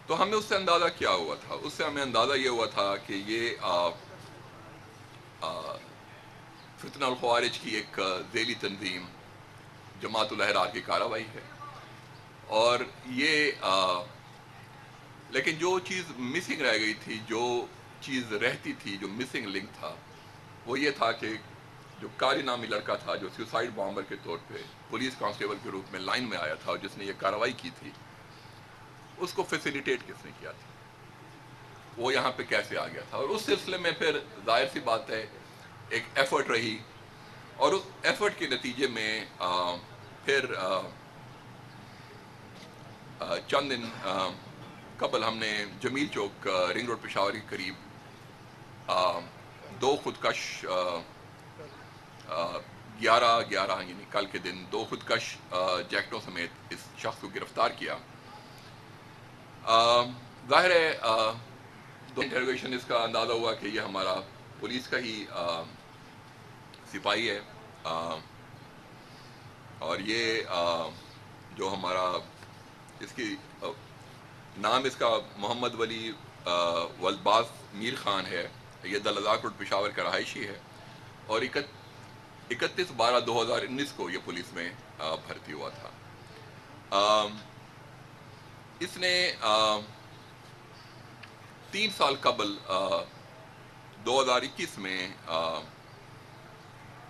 تو ہمیں اس سے اندازہ کیا ہوا تھا؟ اس سے ہمیں اندازہ یہ ہوا تھا کہ یہ فتنہ الخوارج کی ایک ذیلی تنظیم جماعت الاحرار کی کارروائی ہے، اور یہ لیکن جو چیز مسنگ رہ گئی تھی، جو چیز رہتی تھی، جو مسنگ لنک تھا، وہ یہ تھا کہ جو قاری نامی لڑکا تھا جو سیوسائڈ بامبر کے طور پہ پولیس کانسٹیبل کے روپ میں لائن میں آیا تھا اور جس نے یہ کارروائی کی تھی، اس کو فیسیلیٹیٹ کس نے کیا تھا، وہ یہاں پہ کیسے آ گیا تھا؟ اور اس سلسلے میں پھر ظاہر سی بات ہے ایک ایفرٹ رہی، اور اس ایفرٹ کے نتیجے میں پھر چند دن قبل ہم نے جمیل چوک رنگ روڈ پشاور کے قریب دو خودکش 11 یعنی کل کے دن دو خودکش جیکٹوں سمیت اس شخص کو گرفتار کیا۔ ظاہر ہے دو انٹروگیشن اس کا اندازہ ہوا کہ یہ ہمارا پولیس کا ہی سپاہی ہے، اور یہ جو ہمارا اس کی نام اس کا محمد ولی ولدباز میر خان ہے، یہ دلزاق روڈ پشاور کا رہائشی ہے، اور 31/12/2019 کو یہ پولیس میں بھرتی ہوا تھا۔ اس نے 3 سال قبل 2021 میں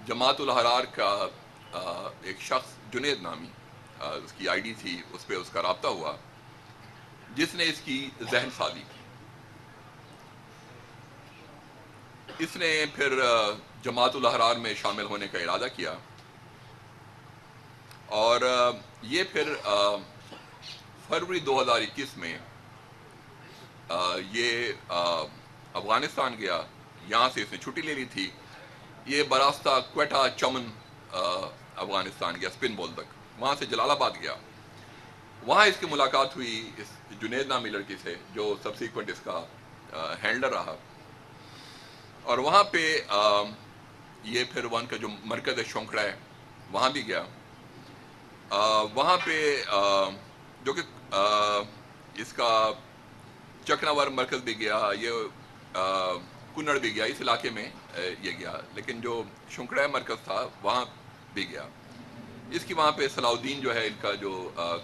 جماعت الاحرار کا ایک شخص جنید نامی اس کی آئی ڈی تھی، اس پہ اس کا رابطہ ہوا، جس نے اس کی ذہن سازی کی۔ اس نے پھر جماعت الاحرار میں شامل ہونے کا ارادہ کیا، اور یہ پھر فروری 2021 میں یہ افغانستان گیا، یہاں سے اس نے چھٹی لے لی تھی، یہ براستہ کوئٹہ چمن افغانستان گیا، اسپن بول تک، وہاں سے جلال آباد گیا، وہاں اس کی ملاقات ہوئی اس جنید نامی لڑکی سے جو سبسیکوینٹ اس کا ہینڈلر رہا، اور وہاں پہ یہ پھر وہاں کا جو مرکز شونکڑا ہے وہاں بھی گیا، وہاں پہ جو کہ اس کا چکناور مرکز بھی گیا، یہ کنڑ بھی گیا، اس علاقے میں یہ گیا، لیکن جو شونکڑا مرکز تھا وہاں بھی گیا۔ اس کی وہاں پہ صلاح الدین جو ہے ان کا جو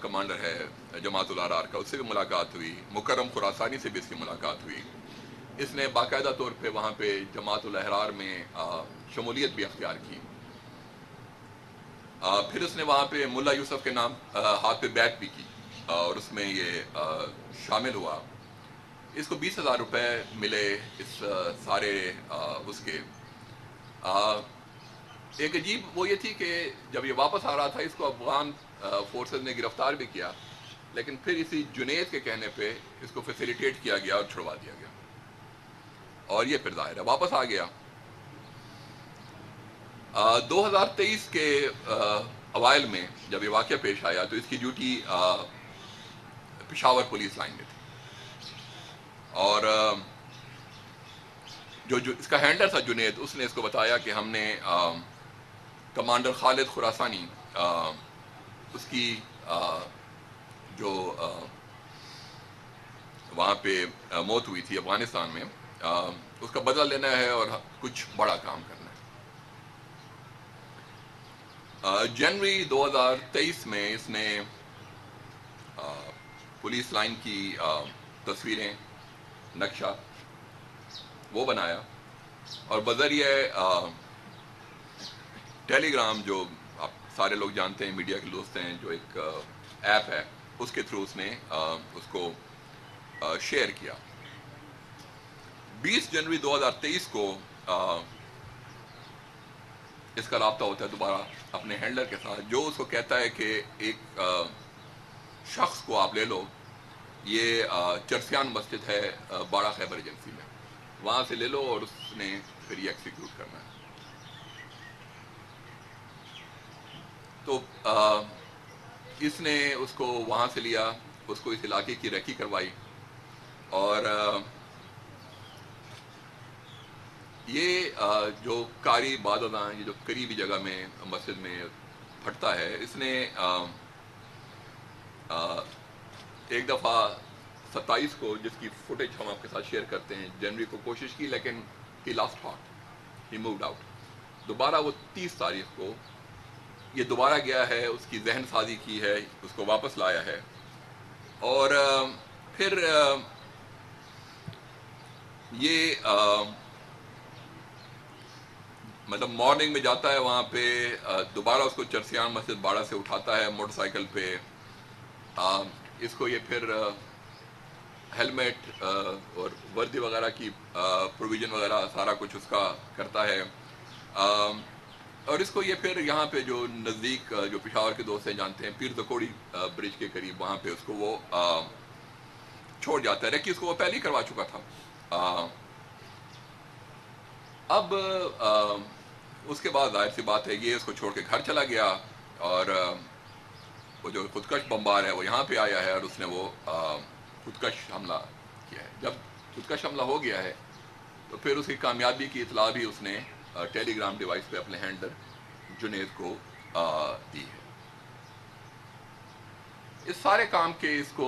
کمانڈر ہے جماعت الاحرار کا، اس سے بھی ملاقات ہوئی، مکرم خراسانی سے بھی اس کی ملاقات ہوئی۔ اس نے باقاعدہ طور پہ وہاں پہ جماعت الاحرار میں شمولیت بھی اختیار کی۔ پھر اس نے وہاں پہ ملا یوسف کے نام ہاتھ پہ بیعت بھی کی، اور اس میں یہ شامل ہوا۔ اس کو 20,000 روپے ملے اس سارے اس کے۔ ایک عجیب وہ یہ تھی کہ جب یہ واپس آ رہا تھا اس کو افغان فورسز نے گرفتار بھی کیا، لیکن پھر اسی جنید کے کہنے پہ اس کو فیسیلیٹیٹ کیا گیا اور چھڑوا دیا گیا، اور یہ پھر ظاہر ہے واپس آ گیا۔ 2023 کے اوائل میں جب یہ واقعہ پیش آیا تو اس کی ڈیوٹی پشاور پولیس لائن میں تھی، اور جو اس کا ہینڈلر تھا جنید، اس نے اس کو بتایا کہ ہم نے کمانڈر خالد خراسانی اس کی جو وہاں پہ موت ہوئی تھی افغانستان میں، اس کا بدلہ لینا ہے اور کچھ بڑا کام کرنا ہے۔ جنوری 2023 میں اس نے پولیس لائن کی تصویریں، نقشہ وہ بنایا، اور بذریعہ ٹیلی گرام جو آپ سارے لوگ جانتے ہیں، میڈیا کے دوست ہیں، جو ایک ایپ ہے، اس کے تھرو اس نے اس کو شیئر کیا۔ 20 جنوری 2023 کو اس کا رابطہ ہوتا ہے دوبارہ اپنے ہینڈلر کے ساتھ، جو اس کو کہتا ہے کہ ایک شخص کو آپ لے لو، یہ چرسیان مسجد ہے باڑہ خیبر ایجنسی میں، وہاں سے لے لو اور اس نے پھر یہ ایکسیکیوٹ کرنا ہے۔ تو اس نے اس کو وہاں سے لیا، اس کو اس علاقے کی ریکی کروائی، اور یہ جو قاری بعد ازاں یہ جو قریبی جگہ میں مسجد میں پھٹتا ہے، اس نے ایک دفعہ 27 کو جس کی فوٹیج ہم آپ کے ساتھ شیئر کرتے ہیں، جنوری کو کوشش کی لیکن ہی لاسٹ ہارٹ، ہی مووڈ آؤٹ۔ دوبارہ وہ 30 تاریخ کو یہ دوبارہ گیا ہے، اس کی ذہن سازی کی ہے، اس کو واپس لایا ہے، اور پھر یہ مطلب مارننگ میں جاتا ہے وہاں پہ، دوبارہ اس کو چرسیان مسجد باڑہ سے اٹھاتا ہے موٹر سائیکل پہ، اس کو یہ پھر ہیلمٹ اور وردی وغیرہ کی پروویژن وغیرہ سارا کچھ اس کا کرتا ہے، اور اس کو یہ پھر یہاں پہ جو نزدیک جو پشاور کے دوست ہیں جانتے ہیں، پیر زکوڑی برج کے قریب، وہاں پہ اس کو وہ چھوڑ جاتا ہے، لیکن اس کو وہ پہلے ہی کروا چکا تھا۔ اب اس کے بعد ظاہر سی بات ہے یہ اس کو چھوڑ کے گھر چلا گیا، اور وہ جو خودکش بمبار ہے وہ یہاں پہ آیا ہے، اور اس نے وہ خودکش حملہ کیا ہے۔ جب خودکش حملہ ہو گیا ہے تو پھر اس کی کامیابی کی اطلاع بھی اس نے ٹیلی گرام ڈیوائس پہ اپنے ہینڈلر جنید کو دی ہے۔ اس سارے کام کے اس کو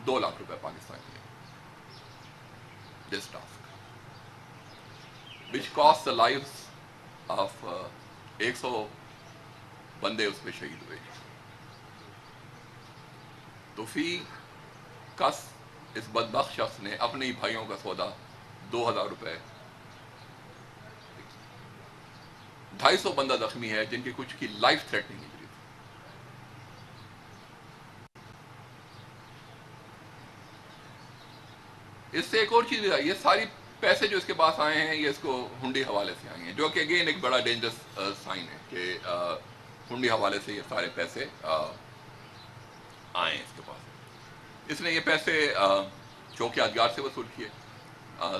2 لاکھ روپے پاکستان کے دس task which cost the lives of 100 بندے اس پہ شہید ہوئے۔ تو فی کس اس بدبخت شخص نے اپنے ہی بھائیوں کا سودا 2000 روپے، 250 بندہ زخمی ہے جن کی کچھ کی لائف تھریٹنگ انجری تھی۔ اس سے ایک اور چیز ہے، یہ ساری پیسے جو اس کے پاس آئے ہیں یہ اس کو ہنڈی حوالے سے آئے ہیں، جو کہ اگین ایک بڑا ڈینجرس سائن ہے کہ ہنڈی حوالے سے یہ سارے پیسے آئے ہیں اس کے پاس۔ اس نے یہ پیسے چوک یادگار سے وصول کیے،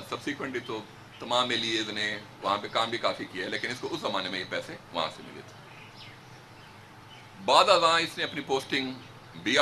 سبسیکوینٹلی تو تمام ایلیز نے وہاں پہ کام بھی کافی کیا ہے، لیکن اس کو اس زمانے میں یہ پیسے وہاں سے ملے تھے۔ بعد ازاں اس نے اپنی پوسٹنگ BRT